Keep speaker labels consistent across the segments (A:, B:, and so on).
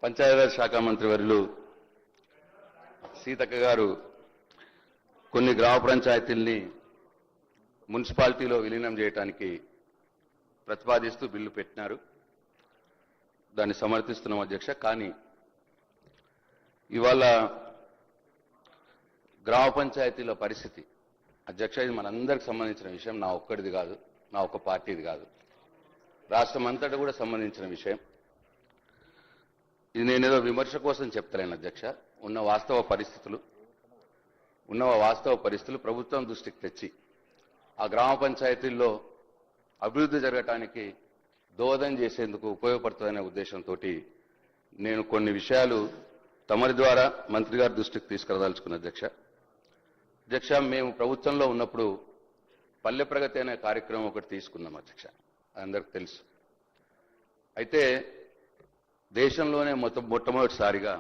A: పంచాయతీరాజ్ శాఖ మంత్రి వర్యులు సీతక్క గారు కొన్ని గ్రామ పంచాయతీల్ని మున్సిపాలిటీలో విలీనం చేయడానికి ప్రతిపాదిస్తూ బిల్లు పెట్టినారు. దాన్ని సమర్థిస్తున్నాం అధ్యక్ష. కానీ ఇవాళ గ్రామ పంచాయతీల పరిస్థితి అధ్యక్ష, ఇది మనందరికి సంబంధించిన విషయం, నా ఒక్కడిది కాదు, నా ఒక్క పార్టీది కాదు, రాష్ట్రం అంతటా కూడా సంబంధించిన విషయం. ఇది నేనేదో విమర్శ కోసం చెప్తలేను అధ్యక్ష. ఉన్న వాస్తవ పరిస్థితులు ప్రభుత్వం దృష్టికి తెచ్చి ఆ గ్రామ పంచాయతీల్లో అభివృద్ధి జరగటానికి దోహదం చేసేందుకు ఉపయోగపడుతుందనే ఉద్దేశంతో నేను కొన్ని విషయాలు తమరి ద్వారా మంత్రి గారి దృష్టికి తీసుకురాదలుచుకున్న అధ్యక్ష. మేము ప్రభుత్వంలో ఉన్నప్పుడు పల్లె ప్రగతి అనే కార్యక్రమం ఒకటి తీసుకున్నాం అధ్యక్ష, అందరికి తెలుసు. అయితే దేశంలోనే మొట్టమొదటిసారిగా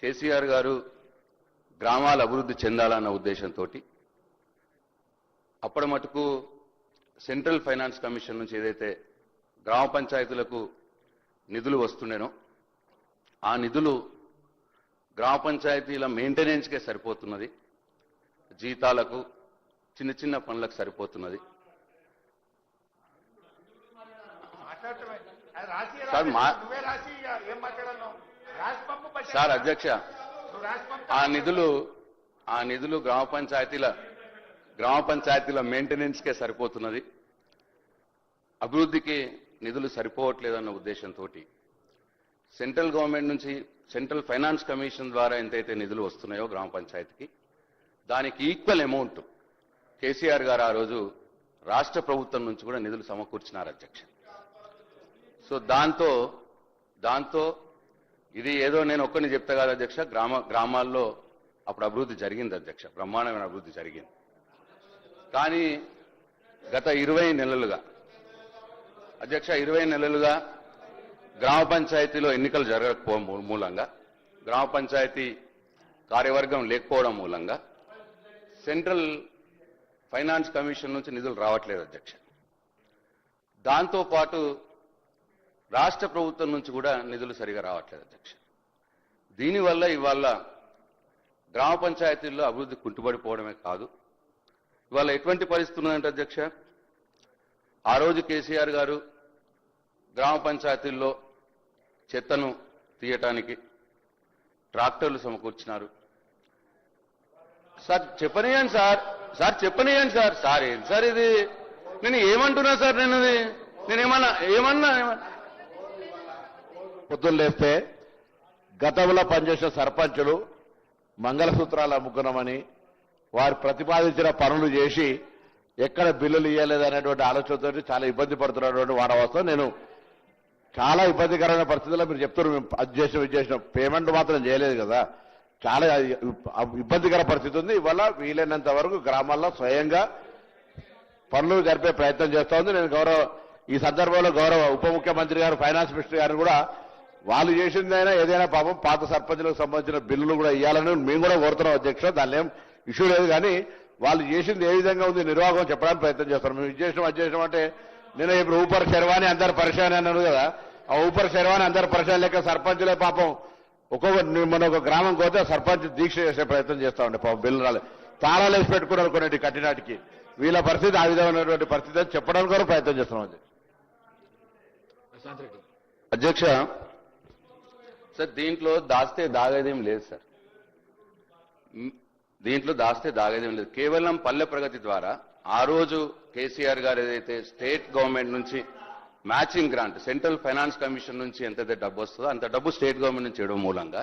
A: కేసీఆర్ గారు గ్రామాల అభివృద్ధి చెందాలన్న ఉద్దేశంతో అప్పటి మటుకు సెంట్రల్ ఫైనాన్స్ కమిషన్ నుంచి ఏదైతే గ్రామ పంచాయతీలకు నిధులు వస్తుండేనో ఆ నిధులు గ్రామ పంచాయతీల మెయింటెనెన్స్కే సరిపోతున్నది, జీతాలకు చిన్న చిన్న పనులకు సరిపోతున్నది. సార్ అధ్యక్ష, ఆ నిధులు గ్రామ పంచాయతీల మెయింటెనెన్స్కే సరిపోతున్నది, అభివృద్ధికి నిధులు సరిపోవట్లేదన్న ఉద్దేశంతో సెంట్రల్ గవర్నమెంట్ నుంచి సెంట్రల్ ఫైనాన్స్ కమిషన్ ద్వారా ఎంతైతే నిధులు వస్తున్నాయో గ్రామ పంచాయతీకి దానికి ఈక్వల్ అమౌంట్ కేసీఆర్ గారు ఆ రోజు రాష్ట్ర ప్రభుత్వం నుంచి కూడా నిధులు సమకూర్చినారు అధ్యక్ష. సో దాంతో ఇది ఏదో నేను ఒక్కరిని చెప్తా కాదు అధ్యక్ష, గ్రామాల్లో అప్పుడు అభివృద్ధి జరిగింది అధ్యక్ష, బ్రహ్మాండమైన అభివృద్ధి జరిగింది. కానీ గత 20 నెలలుగా అధ్యక్ష, 20 నెలలుగా గ్రామ పంచాయతీలో ఎన్నికలు జరగకపోవడం మూలంగా, గ్రామ పంచాయతీ కార్యవర్గం లేకపోవడం మూలంగా సెంట్రల్ ఫైనాన్స్ కమిషన్ నుంచి నిధులు రావట్లేదు అధ్యక్ష. దాంతోపాటు రాష్ట్ర ప్రభుత్వం నుంచి కూడా నిధులు సరిగా రావట్లేదు అధ్యక్ష. దీనివల్ల ఇవాళ గ్రామ పంచాయతీల్లో అభివృద్ధి కుంటుపడిపోవడమే కాదు, ఇవాళ ఎటువంటి పరిస్థితి ఉన్నదంటే అధ్యక్ష, ఆ రోజు కేసీఆర్ గారు గ్రామ పంచాయతీల్లో చెత్తను తీయటానికి ట్రాక్టర్లు సమకూర్చినారు. సార్ చెప్పనియండి సార్ ఏంటి సార్ ఇది, నేను ఏమంటున్నా సార్, నేనేమన్నా
B: పొద్దున్న లేస్తే గతంలో పనిచేసిన సర్పంచులు మంగళసూత్రాలు అమ్ముకున్నామని వారు ప్రతిపాదించిన పనులు చేసి ఎక్కడ బిల్లులు ఇవ్వలేదనేటువంటి ఆలోచనతో చాలా ఇబ్బంది పడుతున్నటువంటి వాడవస్థ. నేను చాలా ఇబ్బందికరమైన పరిస్థితుల్లో మీరు చెప్తున్నారు మేము అది చేసిన పేమెంట్ మాత్రం చేయలేదు కదా, చాలా ఇబ్బందికర పరిస్థితి ఉంది. ఇవాళ వీలైనంత వరకు గ్రామాల్లో స్వయంగా పనులు జరిపే ప్రయత్నం చేస్తూ ఉంది. నేను ఈ సందర్భంలో గౌరవ ఉప ముఖ్యమంత్రి గారు, ఫైనాన్స్ మినిస్టర్ గారు కూడా వాళ్ళు చేసిందైనా ఏదైనా పాపం పాత సర్పంచులకు సంబంధించిన బిల్లులు కూడా ఇవ్వాలని మేము కూడా కోరుతున్నాం అధ్యక్ష, దానిలో ఏం ఇష్యూ లేదు. కానీ వాళ్ళు చేసింది ఏ విధంగా ఉంది నిర్వాహకం చెప్పడానికి ప్రయత్నం చేస్తారు. మేము ఇది చేసినాం అంటే నేను ఇప్పుడు ఊపర్ శర్వాణి అందరు పరిశాన్ అన్నాను కదా, ఆ ఊపర్ శర్వాణి అందరు పరిశాన్ లెక్క సర్పంచులే పాపం మన ఒక గ్రామం పోతే సర్పంచ్ దీక్ష చేసే ప్రయత్నం చేస్తా ఉండే పాపం బిల్లు రాలేదు, తాళాలు వేసి పెట్టుకున్నారు కొన్ని కట్టినాటికి. వీళ్ళ పరిస్థితి ఆ విధమైనటువంటి పరిస్థితి అని చెప్పడానికి కూడా ప్రయత్నం చేస్తున్నాం
A: అధ్యక్ష. సార్ దీంట్లో దాస్తే దాగేదేం లేదు సార్, కేవలం పల్లె ప్రగతి ద్వారా ఆ రోజు కేసీఆర్ గారు ఏదైతే స్టేట్ గవర్నమెంట్ నుంచి matching grant, central finance commission నుంచి ఎంతైతే డబ్బు వస్తుందో అంత డబ్బు స్టేట్ గవర్నమెంట్ నుంచి ఇవ్వడం మూలంగా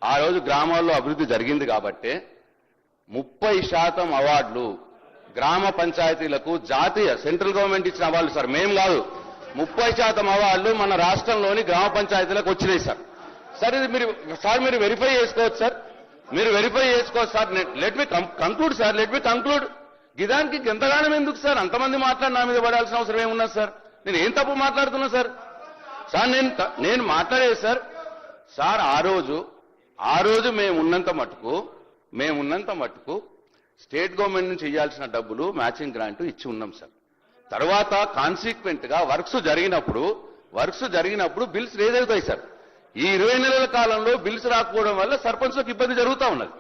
A: ఆ రోజు గ్రామాల్లో అభివృద్ధి జరిగింది. కాబట్టి 30% అవార్డులు గ్రామ పంచాయతీలకు జాతీయ సెంట్రల్ గవర్నమెంట్ ఇచ్చిన అవార్డులు సార్, మేము కాదు. 30% అవార్డులు మన రాష్ట్రంలోని గ్రామ పంచాయతీలకు వచ్చినాయి సార్. సార్ ఇది మీరు వెరిఫై చేసుకోవచ్చు sir, sir. Let me conclude. గిదానికి ఎంతగానం ఎందుకు సార్ అంతమంది మాట్లాడి నా మీద పడాల్సిన అవసరం ఏమున్నది సార్? నేను ఏం తప్పు మాట్లాడుతున్నా సార్? నేను మాట్లాడేది సార్ ఆ రోజు మేమున్నంత మట్టుకు స్టేట్ గవర్నమెంట్ నుంచి ఇవ్వాల్సిన డబ్బులు మ్యాచింగ్ గ్రాంట్ ఇచ్చి ఉన్నాం సార్. తర్వాత కాన్సిక్వెంట్ గా వర్క్స్ జరిగినప్పుడు బిల్స్ రేజ్ అవుతాయి సార్. ఈ 20 నెలల కాలంలో బిల్స్ రాకపోవడం వల్ల సర్పంచ్లకు ఇబ్బంది జరుగుతూ ఉన్నది.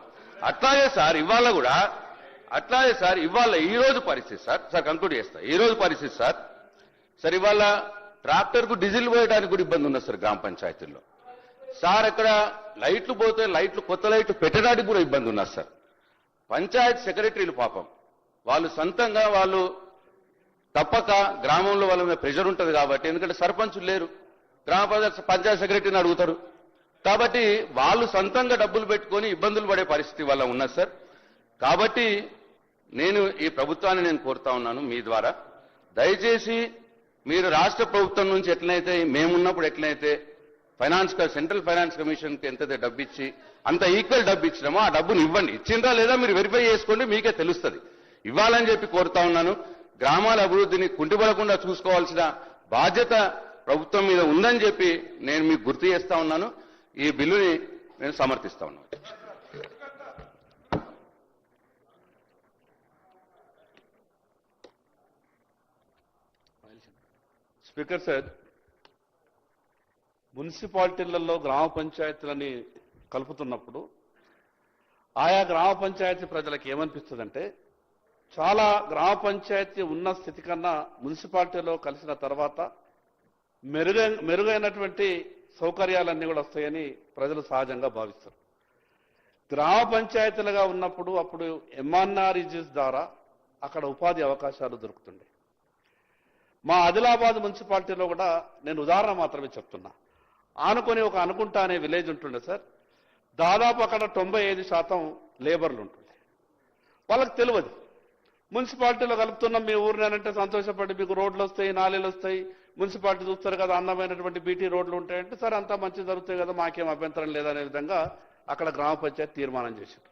A: అట్లాగే సార్ ఇవాళ కూడా ఈ రోజు పరిస్థితి సార్ కంక్లూడ్ చేస్తా. ఈ రోజు పరిస్థితి సార్ ఇవాళ ట్రాక్టర్ కు డీజిల్ పోయడానికి కూడా ఇబ్బంది ఉన్నది సార్ గ్రామ పంచాయతీల్లో. సార్ అక్కడ లైట్లు పోతే కొత్త లైట్లు పెట్టడానికి కూడా ఇబ్బంది ఉన్నది సార్. పంచాయత్ సెక్రటరీలు పాపం వాళ్ళు సొంతంగా వాళ్ళు తప్పక గ్రామంలో వాళ్ళ మీద ప్రెషర్ ఉంటుంది కాబట్టి, ఎందుకంటే సర్పంచులు లేరు, పంచాయత్ సెక్రటరీని అడుగుతారు కాబట్టి వాళ్ళు సొంతంగా డబ్బులు పెట్టుకొని ఇబ్బందులు పడే పరిస్థితి వల్ల ఉన్నది సార్. కాబట్టి నేను ఈ ప్రభుత్వాన్ని కోరుతా ఉన్నాను మీ ద్వారా, దయచేసి మీరు రాష్ట్ర ప్రభుత్వం నుంచి ఎట్లయితే మేమున్నప్పుడు ఎట్లయితే సెంట్రల్ ఫైనాన్స్ కమిషన్కి ఎంతైతే డబ్బు ఇచ్చి అంత ఈక్వల్ డబ్బు ఇచ్చినామో ఆ డబ్బును ఇవ్వండి. ఇచ్చిందా లేదా మీరు వెరిఫై చేసుకోండి, మీకే తెలుస్తుంది. ఇవ్వాలని చెప్పి కోరుతా ఉన్నాను. గ్రామాల అభివృద్ధిని కుంటిపడకుండా చూసుకోవాల్సిన బాధ్యత ప్రభుత్వం మీద ఉందని చెప్పి నేను మీకు గుర్తు చేస్తా ఉన్నాను. ఈ బిల్లుని నేను సమర్థిస్తా ఉన్నాను.
C: స్పీకర్ సార్, మున్సిపాలిటీలలో గ్రామ పంచాయతీలని కలుపుతున్నప్పుడు ఆయా గ్రామ పంచాయతీ ప్రజలకు ఏమనిపిస్తుందంటే, చాలా గ్రామ పంచాయతీ ఉన్న స్థితి కన్నా మున్సిపాలిటీలో కలిసిన తర్వాత మెరుగైనటువంటి సౌకర్యాలన్నీ కూడా వస్తాయని ప్రజలు సహజంగా భావిస్తారు. గ్రామ పంచాయతీలుగా ఉన్నప్పుడు అప్పుడు ఎంఆర్ఆర్ఈజీస్ ద్వారా అక్కడ ఉపాధి అవకాశాలు దొరుకుతుండే. మా ఆదిలాబాద్ మున్సిపాలిటీలో కూడా నేను ఉదాహరణ మాత్రమే చెప్తున్నా. ఆనుకొని ఒక అనుకుంటా అనే విలేజ్ ఉంటుండే సార్. దాదాపు అక్కడ 95% లేబర్లు ఉంటుండే. వాళ్ళకి తెలియదు మున్సిపాలిటీలో కలుపుతున్నాం మీ ఊరినంటే సంతోషపడి మీకు రోడ్లు వస్తాయి, నాలీలు వస్తాయి, మున్సిపాలిటీ చూస్తారు కదా, అందమైనటువంటి బీటీ రోడ్లు ఉంటాయంటే సరే అంతా మంచి జరుగుతాయి కదా, మాకేం అభ్యంతరం లేదనే విధంగా అక్కడ గ్రామ పంచాయతీ తీర్మానం చేశారు.